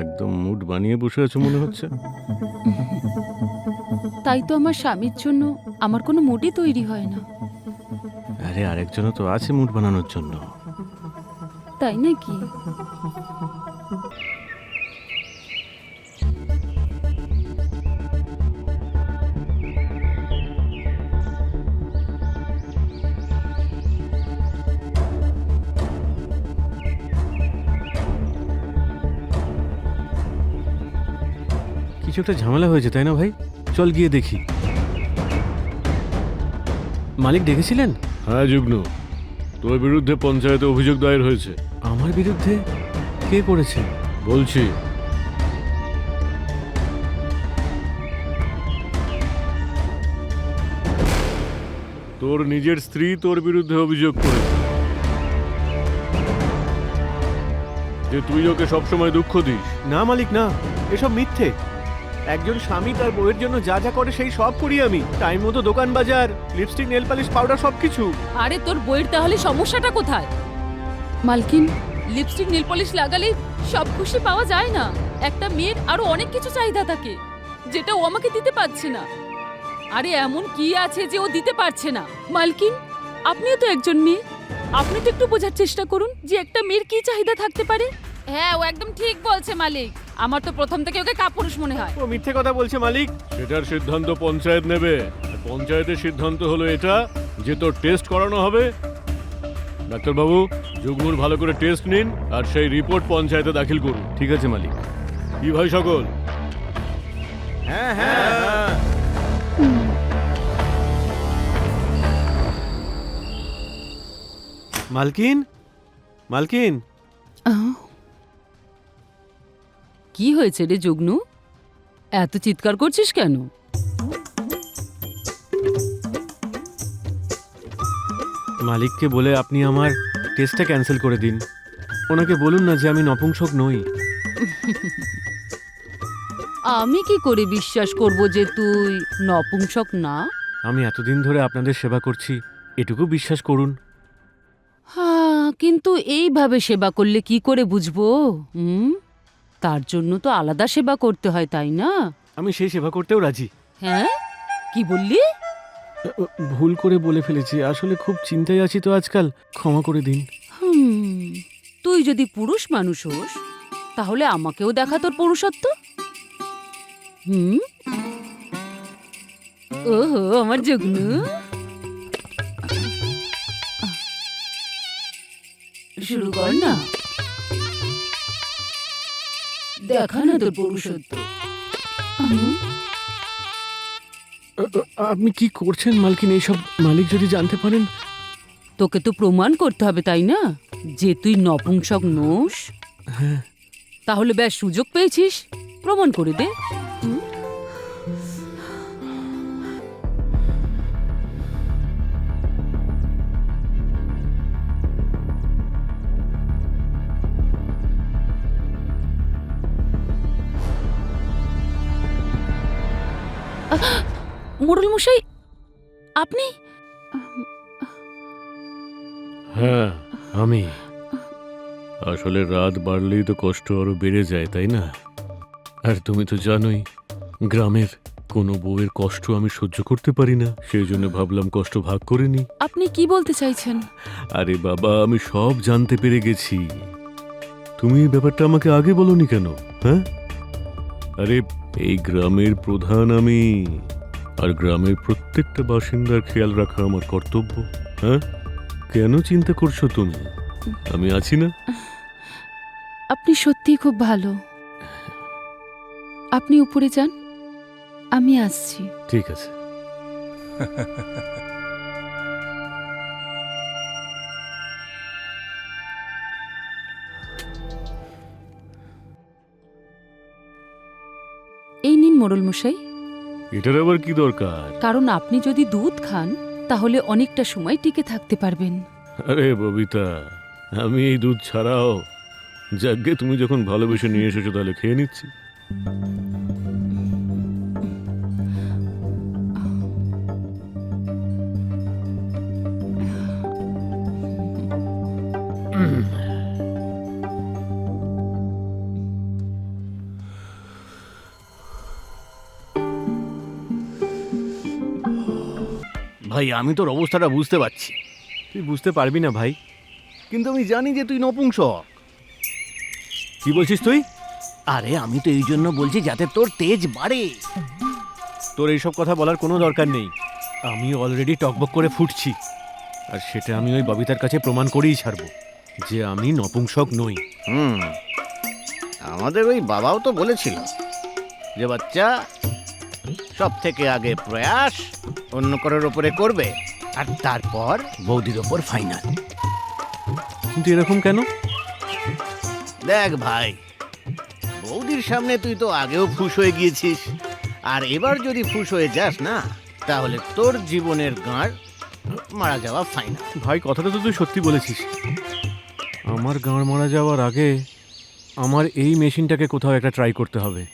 একদম মুড বানিয়ে বসে আছো মনে হচ্ছে। তাই তো আমার স্বামীর জন্য আমার কোনো মুডই তৈরি হয় না। আরে আরেকজনও তো আছে মুড বানানোর জন্য। তাই নাকি? কিছু একটা ঝামেলা হয়েছে তাই না ভাই? চল গিয়ে দেখি। মালিক ডেকেছিলেন? হ্যাঁ যুগ্ন, তোর বিরুদ্ধে পঞ্চায়েতে অভিযোগ দায়ের হয়েছে। আমার বিরুদ্ধে? কে করেছে? বলছি, তোর নিজের স্ত্রী তোর বিরুদ্ধে অভিযোগ করেছে যে তুই ওকে সবসময় দুঃখ দিস। না মালিক না, এসব মিথ্যে। একজন স্বামী তার বউয়ের জন্য যা যা করে সেই সব করি আমি। টাইম মতো দোকান বাজার, লিপস্টিক, নেল পালিশ, পাউডার সবকিছু। আরে তোর বইয়ের তাহলে সমস্যাটা কোথায়? মালকিন, লিপস্টিক নীল পলিশ লাগালেই সব খুশি পাওয়া যায় না। একটা মেয়ের আরো অনেক কিছু চাহিদা থাকে যেটা ও আমাকে দিতে পারছে না। আরে এমন কি আছে যে ও দিতে পারছে না? মালকিন, আপনিও তো একজন মেয়ে, আপনি তো একটু বোঝার চেষ্টা করুন যে একটা মেয়ের কি চাহিদা থাকতে পারে। হ্যাঁ, ও একদম ঠিক বলছে মালিক। আমার তো প্রথম থেকে ওকে কাপুরুষ মনে হয়। ও মিথ্যে কথা বলছে মালিক। সেটার সিদ্ধান্ত পঞ্চায়েত নেবে। আর পঞ্চায়েতের সিদ্ধান্ত হলো এটা যে তোর টেস্ট করানো হবে। ডাক্তারবাবু, যুগ্মুর ভালো করে টেস্ট নিন আর সেই রিপোর্ট পঞ্চায়েতে দাখিল করুন। ঠিক আছে মালিক। কি ভাই সকল? হ্যাঁ হ্যাঁ। মালকিন, মালকিন। কি হয়েছে রে যুগ্নু? এত চিৎকার করছিস কেন? মালিককে বলে আপনি আমার টেস্টটা ক্যান্সেল করে দিন। ওনাকে বলুন না যে আমি নপুংসক নই। আমি কি করে বিশ্বাস করব যে তুই নপুংসক না? আমি এতদিন ধরে আপনাদের সেবা করছি, এটুকু বিশ্বাস করুন। হ্যাঁ, কিন্তু এইভাবে সেবা করলে কি করে বুঝবো? তার জন্য তো আলাদা সেবা করতে হয়, তাই না? আমি সেই সেবা করতেও রাজি। হ্যাঁ, কি বললি? ভুল করে বলে ফেলেছি, আসলে খুব চিন্তায় আছি তো আজকাল, ক্ষমা করে দিন। তুই যদি পুরুষ মানুষ হোস তাহলে আমাকেও দেখা তোর পুরুষত্ব। ওহো আমার যুগ্নু, শুরু কর না, দেখা না তোর পুরুষত্ব। আপনি কি করছেন মালকিন? এইসব মালিক যদি জানতে পারেন। তোকে তো প্রমাণ করতে হবে, তাই না, যে তুই নপুংসক নোস। হ্যাঁ। তাহলে বেশ সুযোগ পেয়েছিস, প্রমাণ করে দে। মোড়ল মশাই, আপনি? হ্যাঁ, আমি। আসলে রাত বাড়লেই তো কষ্ট আরো বেড়ে যায়, তাই না? আর তুমি তো জানোই, গ্রামের কোনো বউয়ের কষ্ট আমি সহ্য করতে পারি না। সেই জন্য ভাবলাম কষ্ট ভাগ করে নি। আপনি কি বলতে চাইছেন? আরে বাবা, আমি সব জানতে পেরে গেছি। তুমি এই ব্যাপারটা আমাকে আগে বলনি কেন? হ্যাঁ, আরে এই গ্রামের প্রধান আমি, আর গ্রামের প্রত্যেকটা বাসিন্দার খেয়াল রাখা আমার কর্তব্য। হ্যাঁ, কেন চিন্তা করছো তুমি? আমি আছি না? আপনি সত্যিই খুব ভালো। আপনি উপরে যান, আমি আসছি। ঠিক আছে। এই নিন মোড়ল মশাই। এটার আবার কি দরকার? কারণ আপনি যদি দুধ খান তাহলে অনেকটা সময় টিকে থাকতে পারবেন। আরে ববিতা, আমি এই দুধ ছাড়াও, যাকে তুমি যখন ভালোবেসে নিয়ে এসেছো তাহলে খেয়ে নিচ্ছি। ভাই আমি তোর অবস্থাটা বুঝতে পারছি। তুই বুঝতে পারবি না ভাই, কিন্তু আমি জানি যে তুই নপুংসক। কি বলছিস তুই? আরে আমি তো এই জন্য বলছি যাতে তোর তেজ বাড়ে। তোর এইসব কথা বলার কোনো দরকার নেই। আমি অলরেডি টকবক করে ফুটছি, আর সেটা আমি ওই ববিতার কাছে প্রমাণ করেই ছাড়বো যে আমি নপুংসক নই। আমাদের ওই বাবাও তো বলেছিল যে বাচ্চা সব থেকে আগে প্রয়াস অন্য কারোর ওপরে করবে, আর তারপর বৌদির ওপর ফাইনাল। কিন্তু এরকম কেন? দেখ ভাই, বৌদির সামনে তুই তো আগেও ফুস হয়ে গিয়েছিস, আর এবার যদি ফুস হয়ে যাস না, তাহলে তোর জীবনের গাঁড় মারা যাওয়া ফাইনাল। ভাই কথাটা তো তুই সত্যি বলেছিস। আমার গাঁড় মারা যাওয়ার আগে আমার এই মেশিনটাকে কোথাও একটা ট্রাই করতে হবে,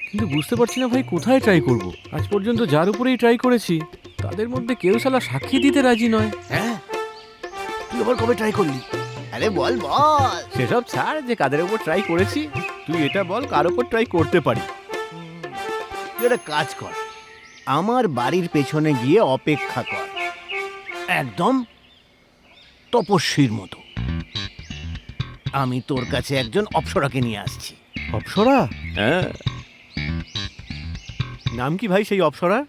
কিন্তু বুঝতে পারছি না ভাই কোথায় ট্রাই করব। আজ পর্যন্ত যার উপরেই ট্রাই করেছি তাদের মধ্যে কেউ শালা সাক্ষী দিতে রাজি নয়। হ্যাঁ, তুই আবার কবে ট্রাই করলি? আরে বল বল। সেসব ছাড়, যে কাদের উপর ট্রাই করেছি তুই এটা বল, কার উপর ট্রাই করতে পারি। তুই একটা কাজ কর, আমার বাড়ির পেছনে গিয়ে অপেক্ষা কর, একদম তপস্বীর মতো। আমি তোর কাছে একজন অপ্সরাকে নিয়ে আসছি। অপ্সরা? হ্যাঁ। নাম কি ভাই সেই অপ্সরার?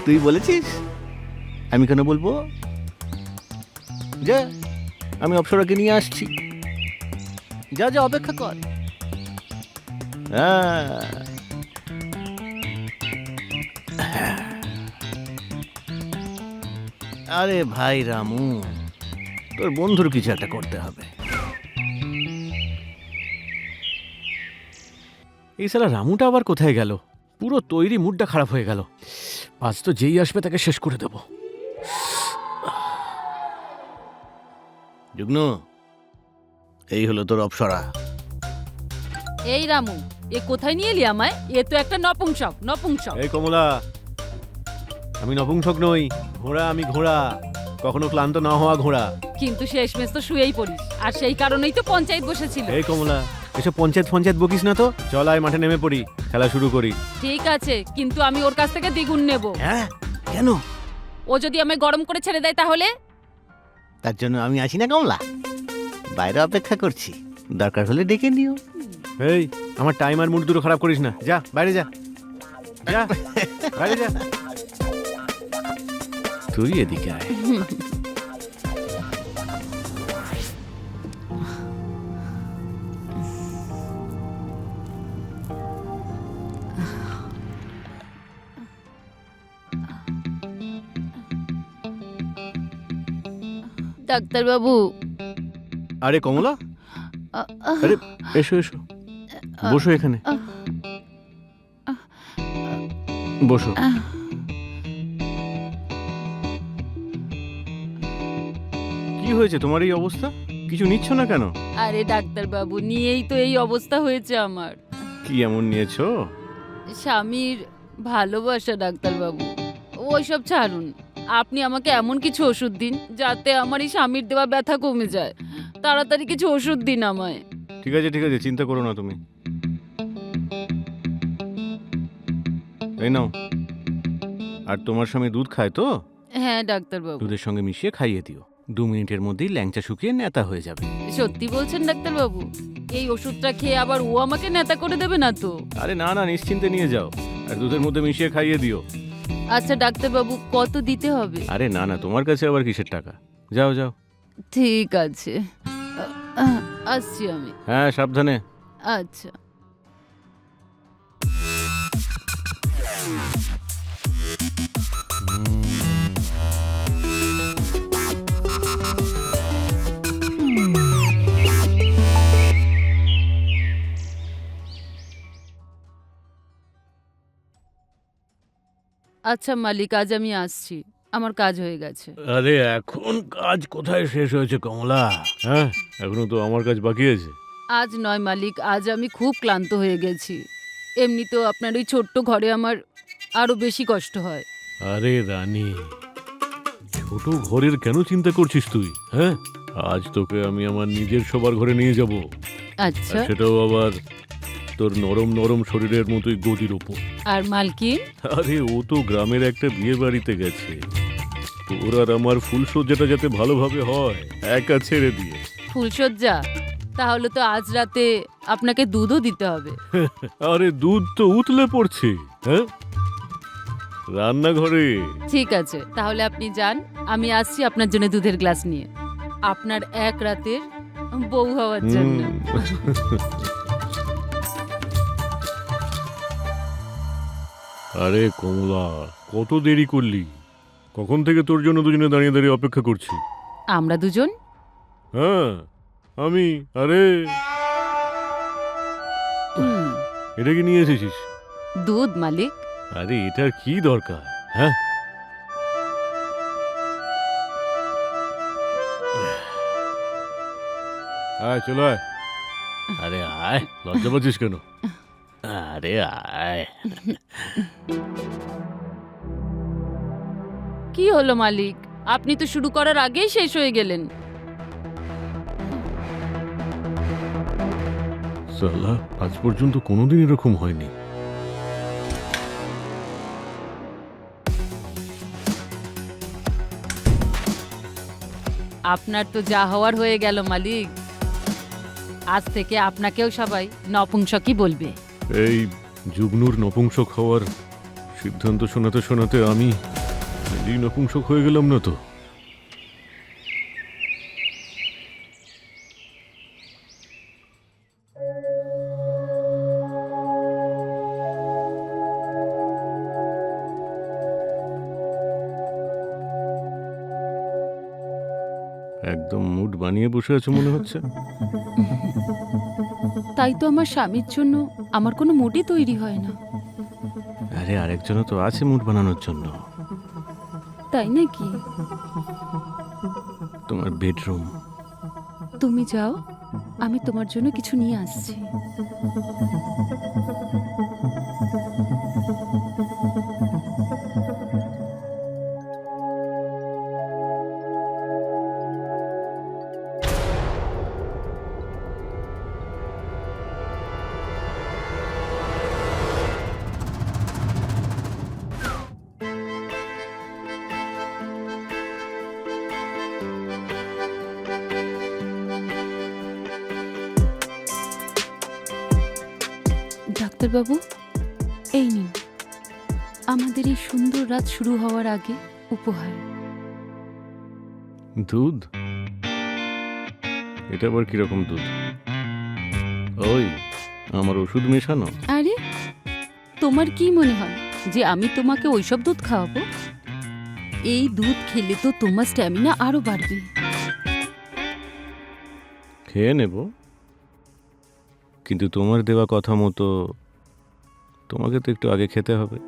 তুই বলেছিস, আমি কেন বলবো? যা, আমি অপ্সরাকে নিয়ে আসছি, যা যা অপেক্ষা কর। আরে ভাই রামু, তোর বন্ধুর কিছু একটা করতে হবে। এই শালা রামুটা আবার কোথায় গেল? পুরো তৈরি মুডটা খারাপ হয়ে গেল। আজ তো যেই আসবে তাকে শেষ করে দেব। যুগ্নু, এই হলো তোর অপ্সরা। এই রামু, এ কোথায় নিয়ে এলি আমায়? এ তো একটা নপুংসক, নপুংসক। এই কমলা, আমি নপুংসক নই, ঘোড়া। আমি ঘোড়া, কখনো ক্লান্ত না হওয়া ঘোড়া। কিন্তু শেষমেশ তো শুয়েই পড়িস, আর সেই কারণেই তো পঞ্চায়েত বসেছিল। এই কমলা, এসব পঞ্চায়েত বকিস না তো। চল আয় মাঠে নেমে পড়ি, খেলা শুরু করি। ঠিক আছে, কিন্তু আমি ওর কাছ থেকে দ্বিগুণ নেব। হ্যাঁ, কেন? ও যদি আমায় গরম করে ছেড়ে দেয় তাহলে? তার জন্য আমি আছি না কমলা, বাইরে অপেক্ষা করছি, দরকার হলে ডেকে নিও। এই, আমার টাইম আর মুড দুটো খারাপ করিস না। যা বাইরে যা, যা বাইরে যা। তুই এদিকে আয়। ডাক্তারবাবু। আরে কমলা, আরে এসো এসো, বসো এখানে, বসো। কি হয়েছে তোমার এই অবস্থা? কিছু নিচ্ছ না কেন? আরে ডাক্তারবাবু, নিয়েই তো এই অবস্থা হয়েছে আমার। কি এমন নিয়েছো? স্বামীর ভালোবাসা ডাক্তারবাবু। ওইসব ছাড়ুন, আপনি আমাকে এমন কিছু ওষুধ দিন যাতে আমার এই স্বামীর দেওয়া ব্যথা কমে যায়। তাড়াতাড়ি কিছু ওষুধ দিন আমায়। ঠিক আছে ঠিক আছে, চিন্তা করো না তুমি। এই নাও। আর তোমার স্বামী দুধ খায় তো? হ্যাঁ ডাক্তারবাবু। দুধের সঙ্গে মিশিয়ে খাইয়ে দিও, 2 মিনিটের মধ্যেই ল্যাংচা শুকিয়ে নেতা হয়ে যাবে। সত্যি বলছেন ডাক্তারবাবু? এই ওষুধটা খেয়ে আবার ও আমাকে নেতা করে দেবে না তো? আরে না না, নিশ্চিন্তে নিয়ে যাও, আর দুধের মধ্যে মিশিয়ে খাইয়ে দিও। আচ্ছা ডাক্তারবাবু, কত দিতে হবে? আরে না না, তোমার কাছে আবার কিসের টাকা? যাও যাও। ঠিক আছে, আসছি আমি। হ্যাঁ, সাবধানে। আচ্ছা। আচ্ছা মালিক, আজ আমি আসছি, আমার কাজ হয়ে গেছে। আরে এখন কাজ কোথায় শেষ হয়েছে কমলা? হ্যাঁ, এখনো তো আমার কাজ বাকি আছে। আজ নয় মালিক, আজ আমি খুব ক্লান্ত হয়ে গেছি। এমনিতেও আপনার ওই ছোট্ট ঘরে আমার আরো বেশি কষ্ট হয়। আরে রানী, ছোট ঘরের কেন চিন্তা করছিস তুই? হ্যাঁ, আজ তোকে আমি আমার নিজের শোবার ঘরে নিয়ে যাব, আচ্ছা। সেটাও আবার তোর নরম নরম শরীরের মতোই গদির ওপর। আর মালকিন? আরে ও তো গ্রামের একটা বিয়ে বাড়িতে গেছে, তোর আর আমার ফুলসজ্জাটা যাতে ভালোভাবে হয় একা ছেড়ে দিয়ে। ফুলসজ্জা? তাহলে তো আজ রাতে আপনাকে দুধও দিতে হবে। আরে দুধ তো উতলে পড়ছে, হ্যাঁ রান্নাঘরে। ঠিক আছে, তাহলে আপনি যান, আমি আসছি আপনার জন্য দুধের গ্লাস নিয়ে, আপনার এক রাতের বউ হওয়ার জন্য। আরে কমলা, কত দেরি করলি? কখন থেকে তোর জন্য দুজনে দাঁড়িয়ে দাঁড়িয়ে অপেক্ষা করছি। আমরা দুজন? হ্যাঁ আমি। আরে হুম, এটা কি নিয়ে এসেছিস? দুধ মালিক। আরে এটার কি দরকার? হ্যাঁ আয় চলো আয়। আরে আয়, লজ্জা পাচ্ছিস কেন? আরে আয়। কি হলো মালিক, আপনি তো শুরু করার আগেই শেষ হয়ে গেলেন। সালা, আজ পর্যন্ত কোনোদিন এরকম হয়নি। আপনার তো যা হওয়ার হয়ে গেল মালিক, আজ থেকে আপনাকেও সবাই নপুংসকই বলবে। এই যুগ্নুর নপুংসক হওয়ার সিদ্ধান্ত শোনাতে শোনাতে আমি নিজেই নপুংসক হয়ে গেলাম না তো? একদম মুড বানিয়ে বসে আছো মনে হচ্ছে। তাই তো আমার স্বামীর জন্য আমার কোনো মুডই তৈরি হয় না। আরে আরেকজনও তো আছে মুড বানানোর জন্য, তাই নাকি? তোমার বেডরুম। তুমি যাও, আমি তোমার জন্য কিছু নিয়ে আসছি। ডাক্তারবাবু, এই নিন আমাদের এই সুন্দর রাত শুরু হওয়ার আগে উপহার। দুধ? এটা আবার কিরকম দুধ? ওই আমার ওষুধ মেশানো? আরে, তোমার কি মনে হয় যে আমি তোমাকে ওইসব দুধ খাওয়াবো? এই দুধ খেলে তো তোমার স্ট্যামিনা আরো বাড়বে। খেয়ে নেব, কিন্তু তোমার দেওয়া কথা মতো তোমাকে তো একটু আগে খেতে হবে।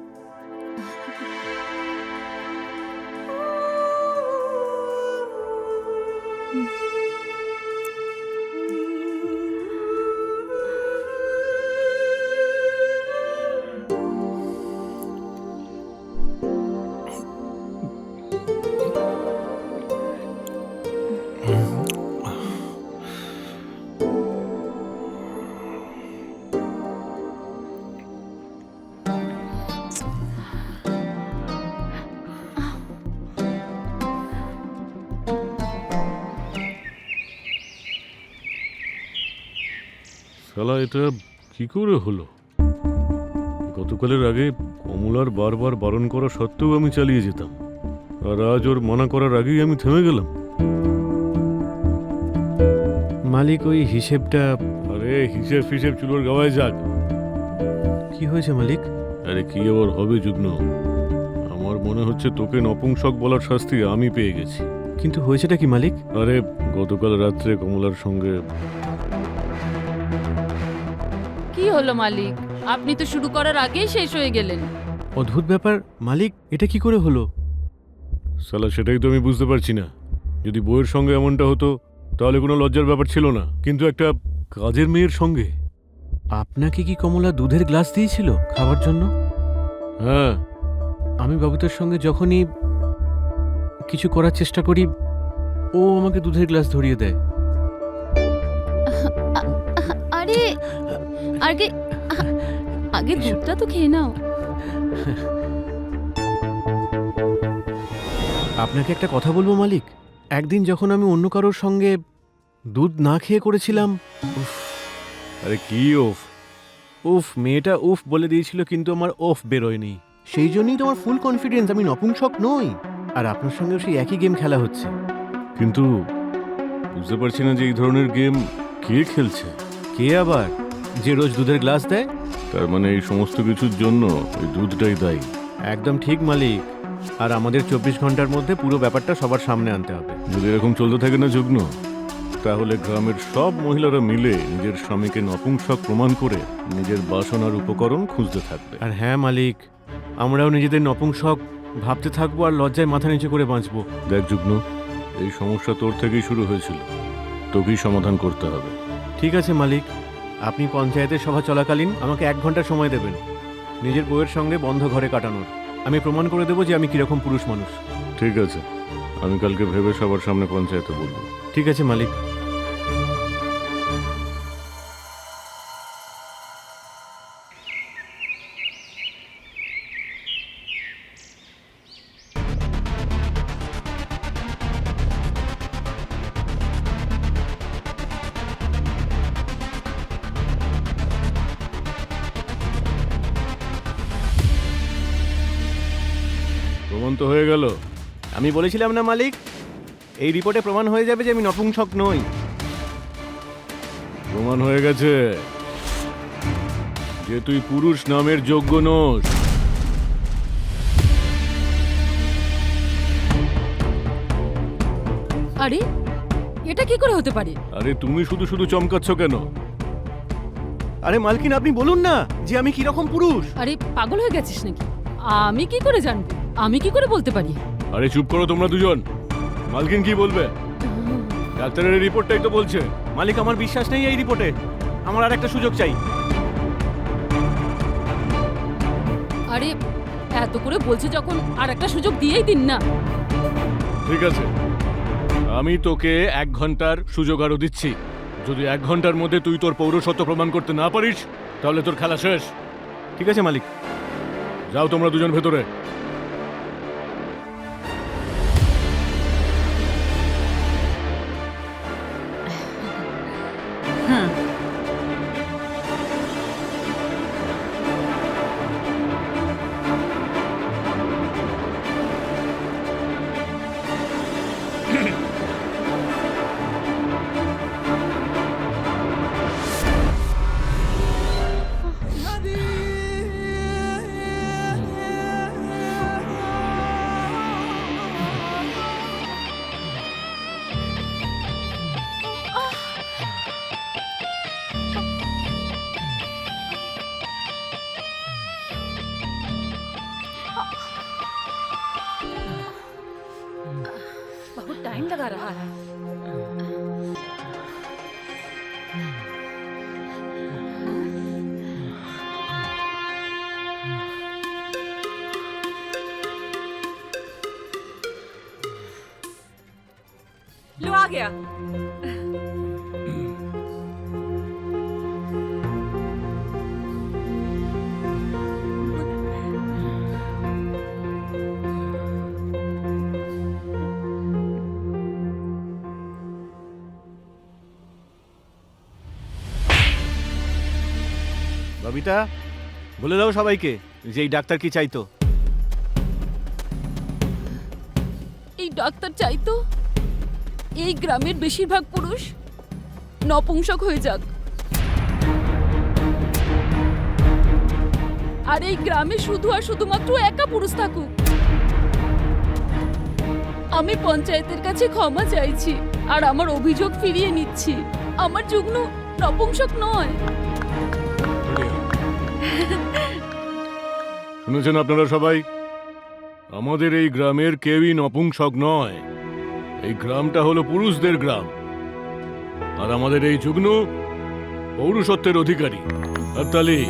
শালা, এটা কি করে হলো? গতকালের আগে কমলার বারবার বারণ করা সত্ত্বেও আমি চালিয়ে যেতাম, আর আজ ওর মানা করার আগেই আমি থেমে গেলাম। মালিক, ওই হিসেবটা। আরে হিসেব ফিসেব চুলোর গাওয়ায় যাক। কি হয়েছে মালিক? আরে কি আবার হবে যুগ্ন? আমার মনে হচ্ছে তোকে নপুংসক বলার শাস্তি আমি পেয়ে গেছি। কিন্তু হয়েছেটা কি মালিক? আরে গতকাল রাত্রে কমলার সঙ্গে। কি হলো মালিক, আপনি তো শুরু করার আগেই শেষ হয়ে গেলেন। অদ্ভুত ব্যাপার মালিক, এটা কি করে হলো? শালা, সেটাই তো আমি বুঝতে পারছি না। যদি বউয়ের সঙ্গে এমনটা হতো তাহলে কোনো লজ্জার ব্যাপার ছিল না, কিন্তু একটা কাজের মেয়ের সঙ্গে। আপনাকে কি কমলা দুধের গ্লাস দিয়েছিল খাবার জন্য? হ্যাঁ। আমি বাবুদের সঙ্গে যখনই কিছু করার চেষ্টা করি, ও আমাকে দুধের গ্লাস ধরিয়ে দেয়। আরে আগে আগে দুধটা তো খেয়ে নাও। আপনাকে একটা কথা বলবো মালিক, একদিন যখন আমি অন্য কারোর সঙ্গে দুধ না খেয়ে করেছিলাম, উফ, আরে কি ওফ? উফ মেয়েটা উফ বলে দিয়েছিল, কিন্তু আমার ওফ বেরোয়নি। সেই জন্যই তোমার ফুল কনফিডেন্স আমি নপুংসক নই। আর আপনার সঙ্গেও সেই একই গেম খেলা হচ্ছে। কিন্তু বুঝতে পারছি না যে এই ধরনের গেম কে খেলছে। কে আবার? যে রোজ দুধের গ্লাস দেয়। তার মানে এই সমস্ত কিছুর জন্য ওই দুধটাই দায়ী। একদম ঠিক মালিক। আর আমাদের 24 ঘন্টার মধ্যে পুরো ব্যাপারটা সবার সামনে আনতে হবে। যদি এরকম চলতে থাকে না যুগ্ন, তাহলে গ্রামের সব মহিলারা মিলে নিজের স্বামীকে নপুংসক প্রমাণ করে নিজের বাসনার উপকরণ খুঁজতে থাকবে। আর হ্যাঁ মালিক, আমরাও নিজেদের নপুংসক ভাবতে থাকবো আর লজ্জায় মাথা নিচু করে বাঁচবো। দেখ যুগ্ন, এই সমস্যা তোর থেকেই শুরু হয়েছিল, তোকেই সমাধান করতে হবে। ঠিক আছে মালিক, আপনি পঞ্চায়েতের সভা চলাকালীন আমাকে 1 ঘন্টা সময় দেবেন নিজের বউয়ের সঙ্গে বন্ধ ঘরে কাটানোর। আমি প্রমাণ করে দেবো যে আমি কিরকম পুরুষ মানুষ। ঠিক আছে, আমি কালকে ভেবে সবার সামনে পঞ্চায়েতে বলবো। ঠিক আছে মালিক। প্রমাণ তো হয়ে গেল। আমি বলেছিলাম না মালিক, এই রিপোর্টে প্রমাণ হয়ে যাবে যে আমি নপুংসক নই। প্রমাণ হয়ে গেছে যে তুই পুরুষ নামের যোগ্য নোস। আরে এটা কি করে হতে পারে? আরে তুমি শুধু শুধু চমকাচ্ছ কেন? আরে মালকিন, আপনি বলুন না যে আমি কিরকম পুরুষ। আরে পাগল হয়ে গেছিস নাকি? আমি কি করে জানবো? আমি কি করে বলতে পারি? আরে চুপ করো তোমরা দুজন। মালকিন কি বলবে? ডাক্তারের রিপোর্টটাই তো বলছে। মালিক, আমার বিশ্বাস নেই এই রিপোর্টে। আমার আর একটা সুযোগ চাই। আরে এত করে বলছে যখন, আর একটা সুযোগ দিয়েই দিন না। ঠিক আছে, আমি তোকে 1 ঘন্টার সুযোগ আরো দিচ্ছি। যদি 1 ঘন্টার মধ্যে তুই তোর পৌরসত্ব প্রমাণ করতে না পারিস, তাহলে তোর খেলা শেষ। ঠিক আছে মালিক। যাও তোমরা দুজন ভেতরে। बहुत टाइम लगा रहा है। लो आ गया। ববিতা, বলে দাও সবাইকে যে এই ডাক্তার কি চাইতো। এই ডাক্তার চাইতো এই গ্রামের বেশিরভাগ পুরুষ নপুংসক হয়ে যাক, আর এই গ্রামে শুধু আর শুধুমাত্র একা পুরুষ থাকুক। আমি পঞ্চায়েতের কাছে ক্ষমা চাইছি আর আমার অভিযোগ ফিরিয়ে নিচ্ছি। আমার যুগ্ন নপুংসক নয়। শুনেছেন আপনারা সবাই? আমাদের এই গ্রামের কেউই নপুংসক নয়। এই গ্রামটা হলো পুরুষদের গ্রাম, আর আমাদের এই যুগ্ন পৌরুষত্বের অধিকারী। হাততালি।